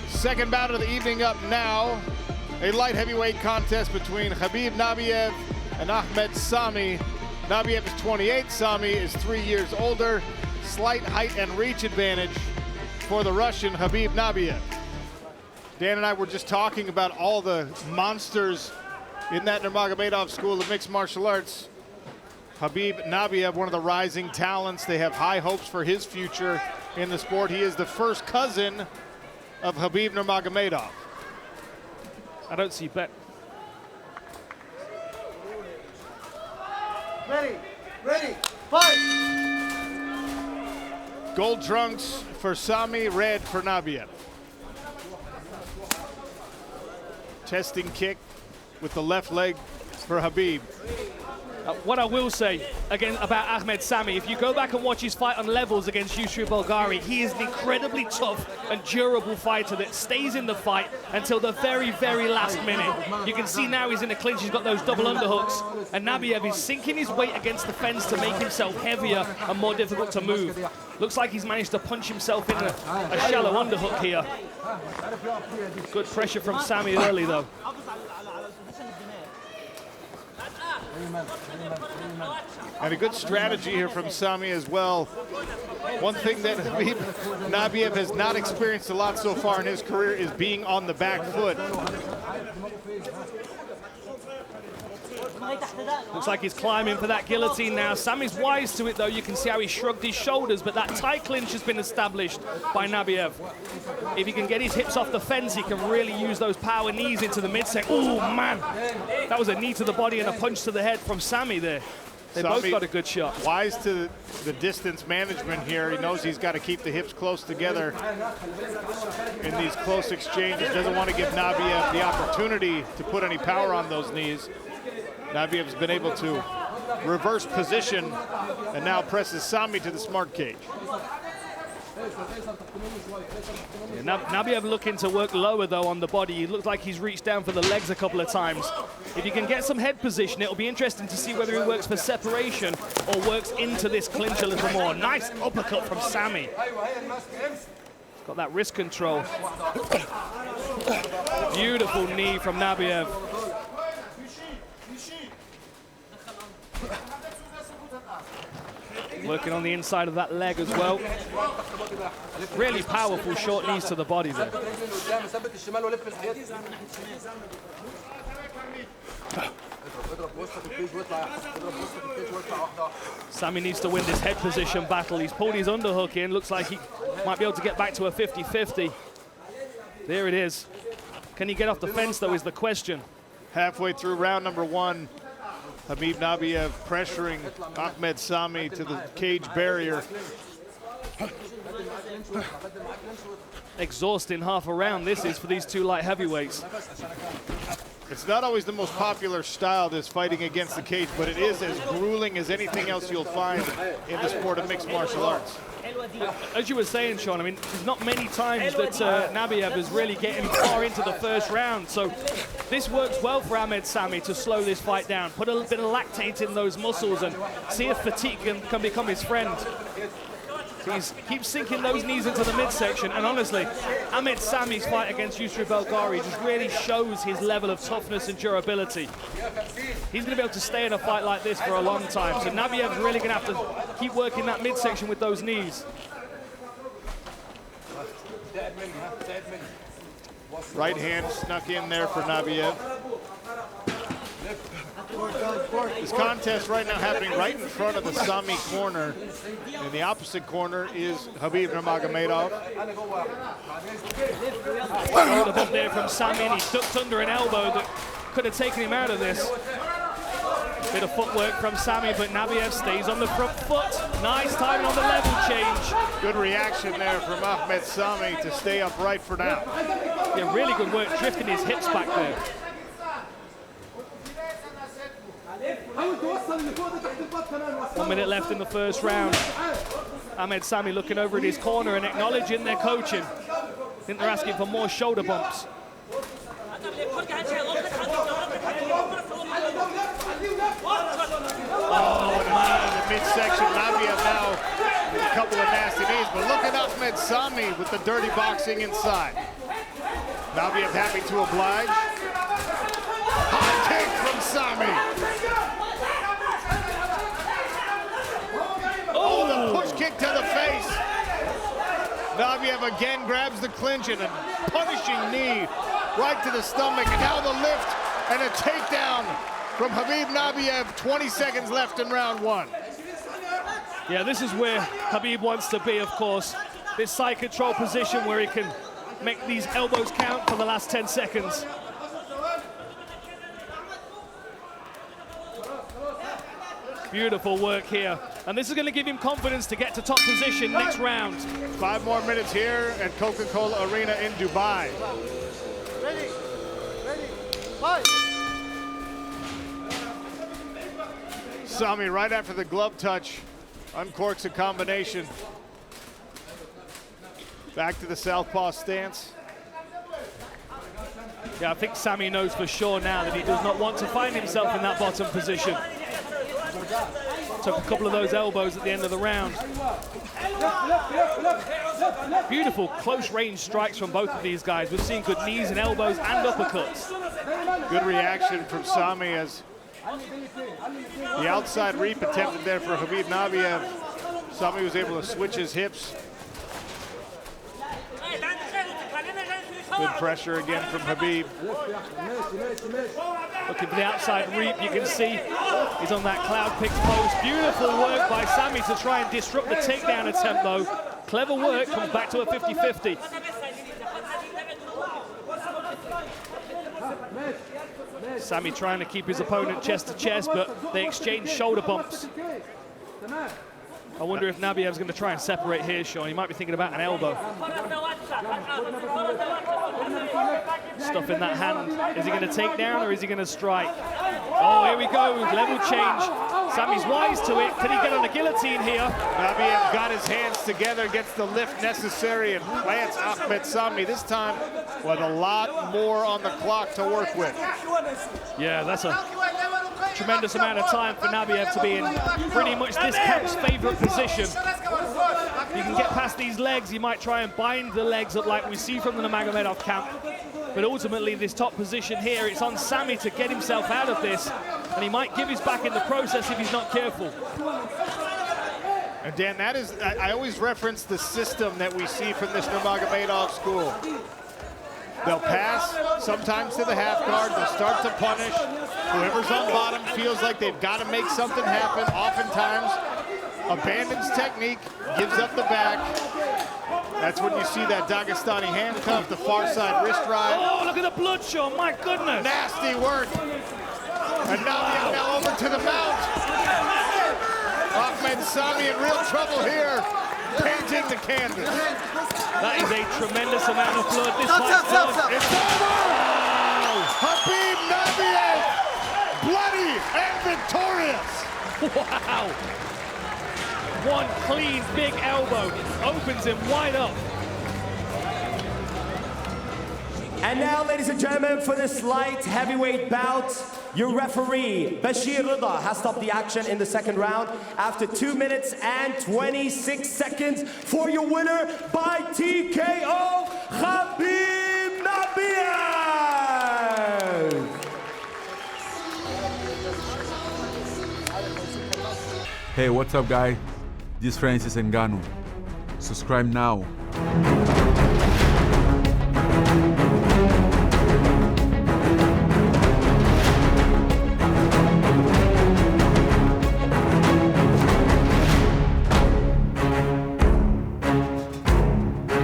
Second bout of the evening up now. A light heavyweight contest between Khabib Nabiev and Ahmed Sami. Nabiev is 28, Sami is 3 years older. Slight height and reach advantage for the Russian Khabib Nabiev. Dan and I were just talking about all the monsters in that Nurmagomedov school of mixed martial arts. Khabib Nabiev, one of the rising talents. They have high hopes for his future in the sport. He is the first cousin of Khabib Nurmagomedov. I don't see bet. Ready, fight! Gold trunks for Sami, red for Nabiev. Testing kick with the left leg for Khabib. What I will say again about Ahmed Sami, if you go back and watch his fight on levels against 𝗟𝗨𝗥𝗢𝗣𝗘'𝗦, he is an incredibly tough and durable fighter that stays in the fight until the very, very last minute. You can see now he's in the clinch, he's got those double underhooks, and Nabiev is sinking his weight against the fence to make himself heavier and more difficult to move. Looks like he's managed to punch himself in a shallow underhook here. Good pressure from Sami early though. And a good strategy here from Sami as well. One thing that Khabib Nabiev has not experienced a lot so far in his career is being on the back foot. Looks like he's climbing for that guillotine now. Sami's wise to it though. You can see how he shrugged his shoulders, but that tight clinch has been established by Nabiev. If he can get his hips off the fence, he can really use those power knees into the midsection. Oh man, that was a knee to the body and a punch to the head from Sami there. They both got a good shot. Wise to the distance management here. He knows he's got to keep the hips close together in these close exchanges. Doesn't want to give Nabiev the opportunity to put any power on those knees. Nabiev's been able to reverse position and now presses Sami to the smart cage. Yeah, Nabiev looking to work lower though on the body. He looks like he's reached down for the legs a couple of times. If you can get some head position, it'll be interesting to see whether he works for separation or works into this clinch a little more. Nice uppercut from Sami. Got that wrist control. Beautiful knee from Nabiev. Working on the inside of that leg as well. Really powerful short knees to the body there. Sami needs to win this head position battle. He's pulled his underhook in. Looks like he might be able to get back to a 50-50. There it is. Can he get off the fence though is the question. Halfway through round number one, Khabib Nabiev pressuring Ahmed Sami to the cage barrier. Exhausting half a round this is for these two light heavyweights. It's not always the most popular style, this fighting against the cage, but it is as grueling as anything else you'll find in the sport of mixed martial arts. As you were saying, Sean, I mean, there's not many times that Nabiev is really getting far into the first round. So this works well for Ahmed Sami to slow this fight down, put a little bit of lactate in those muscles and see if fatigue can become his friend. So he keeps sinking those knees into the midsection, and honestly, Ahmed Sami's fight against 𝗟𝗨𝗥𝗢𝗣𝗘'𝗦 just really shows his level of toughness and durability. He's going to be able to stay in a fight like this for a long time, so Nabiev's really going to have to keep working that midsection with those knees. Right hand snuck in there for Nabiev. This contest right now happening right in front of the Sami corner. In the opposite corner is Khabib Nurmagomedov. Shoulder bump there from Sami, and he ducked under an elbow that could have taken him out of this. Bit of footwork from Sami, but Nabiev stays on the front foot. Nice timing on the level change. Good reaction there from Ahmed Sami to stay upright for now. Yeah, really good work drifting his hips back there. 1 minute left in the first round. Ahmed Sami looking over at his corner and acknowledging their coaching. I think they're asking for more shoulder bumps. Oh, man, the midsection. Nabiev now with a couple of nasty knees, but look at Ahmed Sami with the dirty boxing inside. Nabiev happy to oblige. High kick from Sami. Oh, the push kick to the face. Nabiev again grabs the clinch and a punishing knee right to the stomach. And now the lift and a takedown from Khabib Nabiev. 20 seconds left in round one. Yeah, this is where Khabib wants to be, of course. This side control position where he can make these elbows count for the last 10 seconds. Beautiful work here. And this is going to give him confidence to get to top position next round. 5 more minutes here at Coca-Cola Arena in Dubai. Ready, fight! Sami, right after the glove touch, uncorks a combination. Back to the southpaw stance. Yeah, I think Sami knows for sure now that he does not want to find himself in that bottom position. Took a couple of those elbows at the end of the round. Beautiful close range strikes from both of these guys. We've seen good knees and elbows and uppercuts. Good reaction from Sami as the outside reap attempted there for Khabib Nabiev. Sami was able to switch his hips. Good pressure again from Khabib. Looking for the outside reap, you can see he's on that cloud pick pose. Beautiful work by Sami to try and disrupt the takedown attempt though. Clever work, comes back to a 50-50. Sami trying to keep his opponent chest to chest, but they exchange shoulder bumps. I wonder if Nabiev's going to try and separate here, Sean. He might be thinking about an elbow. Stuff in that hand. Is he going to take down or is he going to strike? Oh, here we go. Level change. Sami's wise to it. Can he get on a guillotine here? Nabiev got his hands together, gets the lift necessary, and plants Ahmed Sami. This time with a lot more on the clock to work with. Yeah, that's a tremendous amount of time for Nabiev to be in pretty much this camp's favorite position. You can get past these legs, you might try and bind the legs up like we see from the Nurmagomedov camp. But ultimately, this top position here, it's on Sami to get himself out of this, and he might give his back in the process if he's not careful. And Dan, that is, I always reference the system that we see from this Nurmagomedov school. They'll pass, sometimes to the half guard, they'll start to punish. Whoever's on bottom feels like they've got to make something happen, oftentimes abandons technique, gives up the back. That's when you see that Dagestani handcuff, the far side wrist ride. Oh, look at the blood, Sean, my goodness. Nasty work. And now over to the mount. Ahmed Sami in real trouble here, painting the canvas. That is a tremendous amount of blood. This fight's done. It's over! Khabib Nabiev, bloody and victorious. Wow. One clean, big elbow opens him wide up. And now, ladies and gentlemen, for this light heavyweight bout, your referee, 𝗟𝗨𝗥𝗢𝗣𝗚, has stopped the action in the second round after 2 minutes and 26 seconds for your winner by TKO, Khabib Nabiev. Hey, what's up, guy? This is Francis Ngannou. Subscribe now.